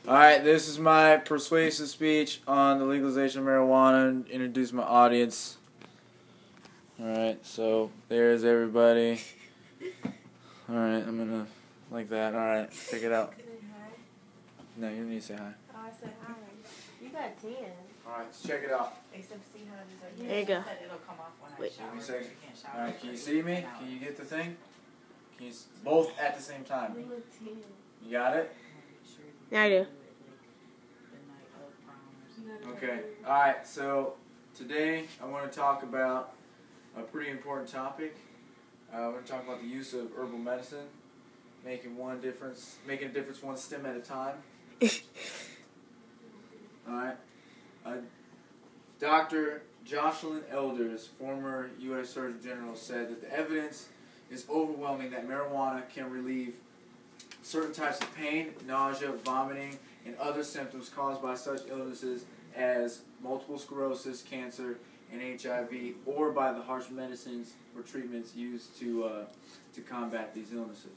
Alright, this is my persuasive speech on the legalization of marijuana. Introduce my audience. Alright, so there's everybody. Alright, I'm gonna, like that. Alright, check it out. No, you don't need to say hi. Oh, I said hi. You got 10. Alright, let's check it out. Except see how it is. There you go. It'll come off when Wait. I shower. Give me a second. Alright, can you see me? Can you get the thing? Can you both at the same time? You got it? Yeah, I do. Okay. Alright, so today I want to talk about a pretty important topic. We're going to talk about the use of herbal medicine, making a difference one stem at a time. Alright. Dr. Jocelyn Elders, former U.S. Surgeon General, said that the evidence is overwhelming that marijuana can relieve certain types of pain, nausea, vomiting, and other symptoms caused by such illnesses as multiple sclerosis, cancer, and HIV, or by the harsh medicines or treatments used to combat these illnesses.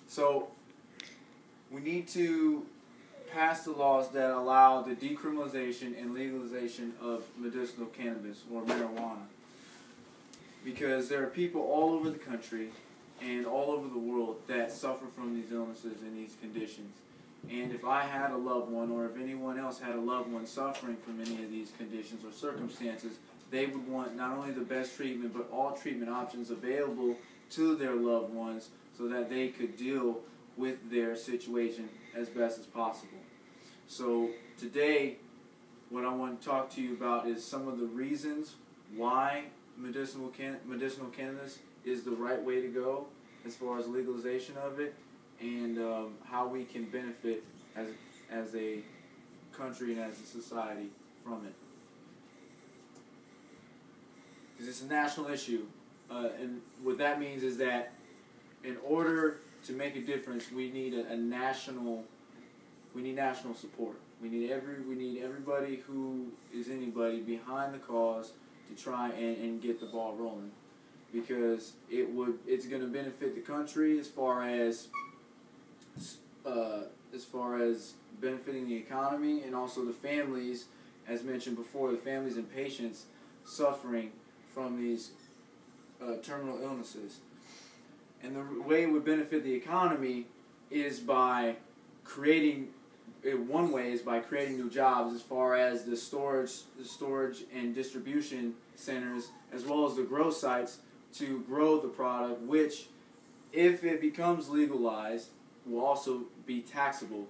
So, we need to pass the laws that allow the decriminalization and legalization of medicinal cannabis or marijuana. Because there are people all over the country and all over the world that suffer from these illnesses and these conditions. And if I had a loved one, or if anyone else had a loved one suffering from any of these conditions or circumstances, they would want not only the best treatment, but all treatment options available to their loved ones so that they could deal with their situation as best as possible. So today, what I want to talk to you about is some of the reasons why medicinal cannabis is the right way to go as far as legalization of it, and how we can benefit as a country and as a society from it. Because it's a national issue, and what that means is that in order to make a difference, we need national support. We need everybody who is anybody behind the cause to try and get the ball rolling, because it's going to benefit the country as far as benefiting the economy, and also the families, as mentioned before, the families and patients suffering from these terminal illnesses. And the way it would benefit the economy is by one way is by creating new jobs, as far as the storage and distribution centers, as well as the grow sites to grow the product, which, if it becomes legalized, will also be taxable,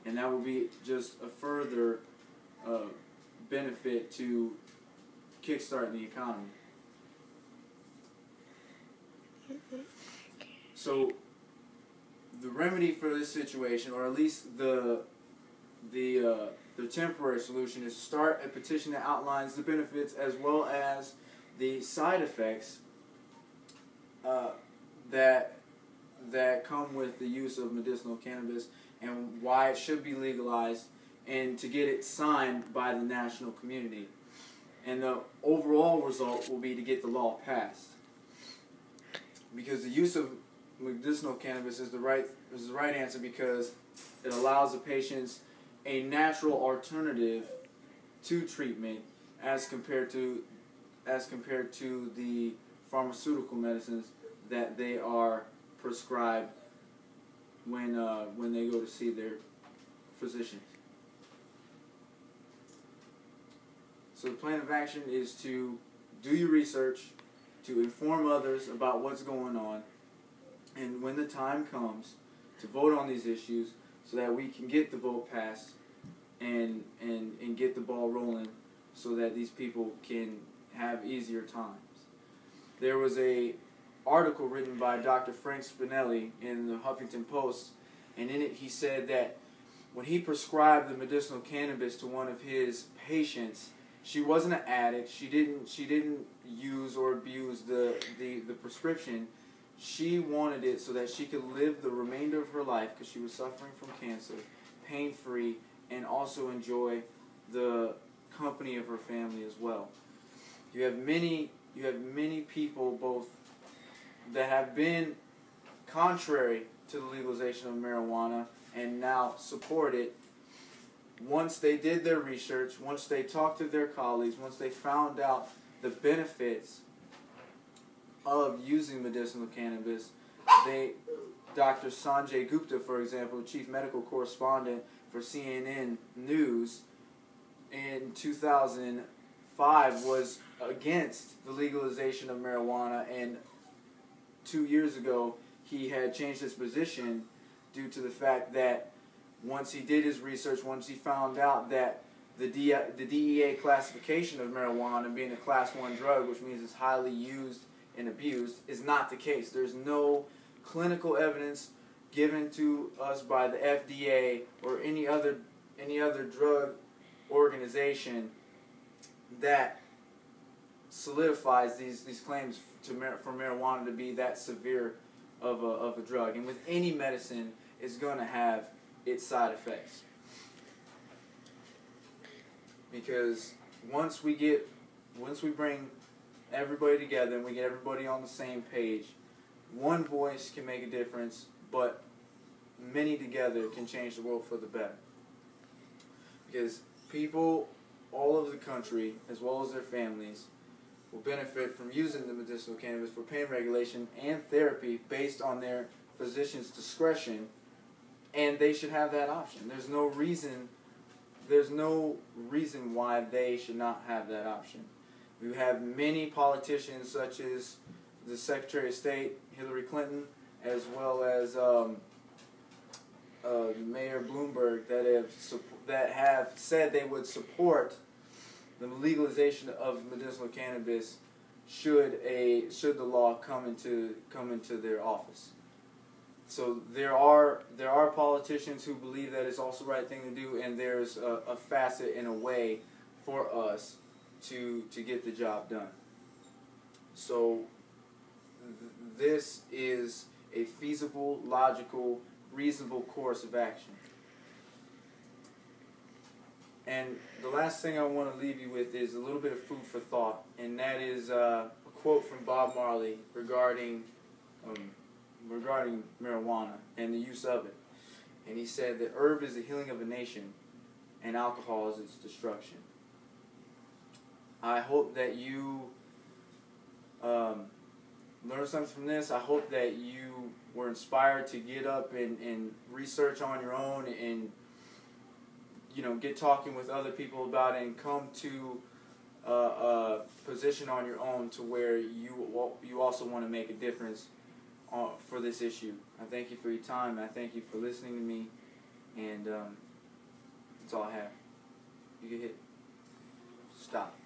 and that will be just a further benefit to kickstart the economy. So the remedy for this situation, or at least the temporary solution, is to start a petition that outlines the benefits as well as the side effects that come with the use of medicinal cannabis, and why it should be legalized, and to get it signed by the national community. And the overall result will be to get the law passed. Because the use of medicinal cannabis is the right answer, because it allows the patients a natural alternative to treatment as compared to the pharmaceutical medicines that they are prescribed when they go to see their physicians. So the plan of action is to do your research, to inform others about what's going on, and when the time comes, to vote on these issues so that we can get the vote passed and get the ball rolling so that these people can have easier times. There was an article written by Dr. Frank Spinelli in the Huffington Post, and in it he said that when he prescribed the medicinal cannabis to one of his patients, she wasn't an addict. She didn't use or abuse the prescription. She wanted it so that she could live the remainder of her life, because she was suffering from cancer, pain-free, and also enjoy the company of her family as well. You have many people, both that have been contrary to the legalization of marijuana and now support it, once they did their research, once they talked to their colleagues, once they found out the benefits of using medicinal cannabis, Dr. Sanjay Gupta, for example, chief medical correspondent for CNN News, in 2005 was against the legalization of marijuana, and 2 years ago he had changed his position due to the fact that once he did his research, once he found out that the DEA classification of marijuana being a class 1 drug, which means it's highly used and abused, is not the case. There's no clinical evidence given to us by the FDA or any other drug organization that solidifies these claims for marijuana to be that severe of a drug. And with any medicine, it's going to have its side effects. Because once we bring everybody together and we get everybody on the same page, one voice can make a difference, but many together can change the world for the better. Because people all over the country, as well as their families, will benefit from using the medicinal cannabis for pain regulation and therapy based on their physician's discretion, and they should have that option. There's no reason why they should not have that option. You have many politicians, such as the Secretary of State, Hillary Clinton, as well as Mayor Bloomberg, that have said they would support the legalization of medicinal cannabis should the law come into their office. So there are politicians who believe that it's also the right thing to do, and there's a facet and a way for us to get the job done. So this is a feasible, logical, reasonable course of action. And the last thing I want to leave you with is a little bit of food for thought, and that is a quote from Bob Marley regarding marijuana and the use of it. And he said that herb is the healing of a nation, and alcohol is its destruction. I hope that you learned something from this. I hope that you were inspired to get up and research on your own and get talking with other people about it and come to a position on your own to where you also want to make a difference for this issue. I thank you for your time, and I thank you for listening to me, and that's all I have. You can hit stop.